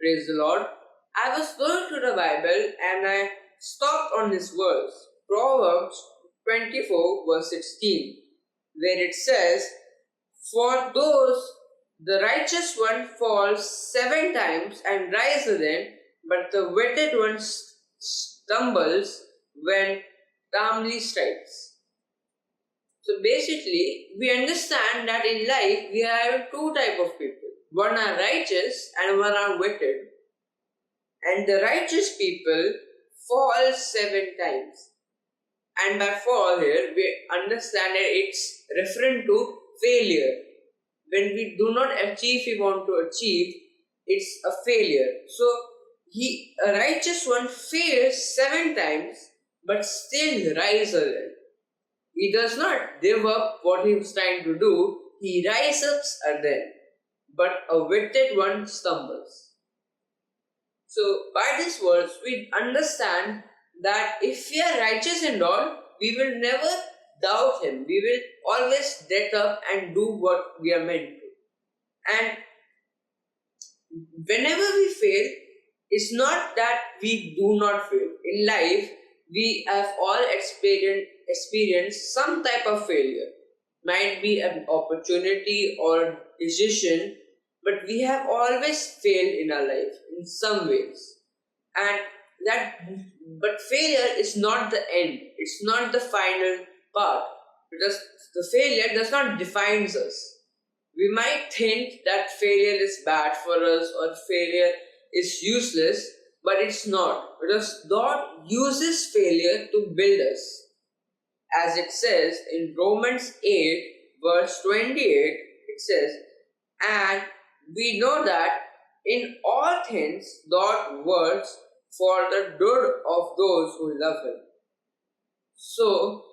Praise the Lord. I was going through the Bible and I stopped on this verse, Proverbs 24, verse 16, where it says, "For those the righteous one falls 7 times and rises again, but the wicked one stumbles when calmly strikes." So basically, we understand that in life we have two type of people. One are righteous and one are wicked. And the righteous people fall 7 times. And by fall here, we understand that it's referring to failure. When we do not achieve we want to achieve, it's a failure. So a righteous one fails 7 times, but still rises again. He does not give up what he was trying to do. He rises again. But a wicked one stumbles. So by this verse, we understand that if we are righteous and all, we will never doubt him. We will always get up and do what we are meant to. And whenever we fail, it's not that we do not fail. In life, we have all experienced some type of failure. Might be an opportunity or decision, but we have always failed in our life in some ways. But failure is not the end. It's not the final part, because the failure does not define us. We might think that failure is bad for us or failure is useless, but it's not, because God uses failure to build us. As it says in Romans 8, verse 28, it says, "And we know that in all things God works for the good of those who love Him." So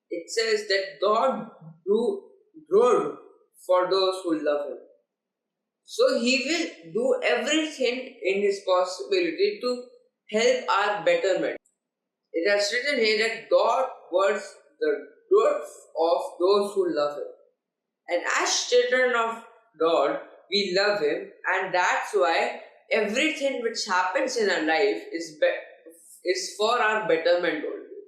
it says that God do good for those who love Him. So He will do everything in His possibility to help our betterment. It has written here that God works the good of those who love Him. And as children of God, we love Him, and that's why everything which happens in our life is for our betterment only.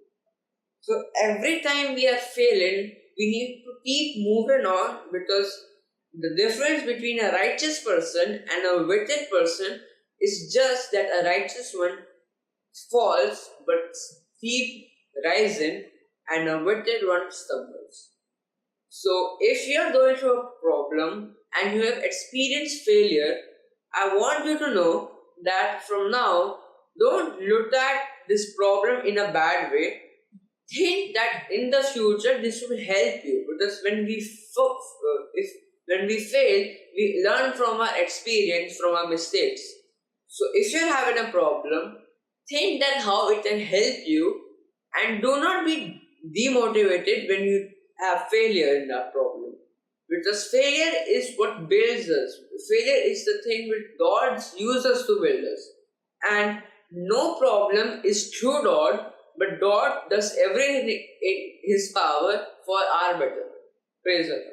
So every time we are failing, we need to keep moving on, because the difference between a righteous person and a wicked person is just that a righteous one falls but keep rising, and a wicked one stumbles. So if you are going through a problem and you have experienced failure, I want you to know that from now, don't look at this problem in a bad way. Think that in the future this will help you, because when we fail, we learn from our experience, from our mistakes. So if you're having a problem, think that how it can help you, and do not be demotivated when you have failure in that problem, because failure is what builds us. Failure is the thing which God uses to build us, and no problem is through God, but God does everything in His power for our betterment. Praise God.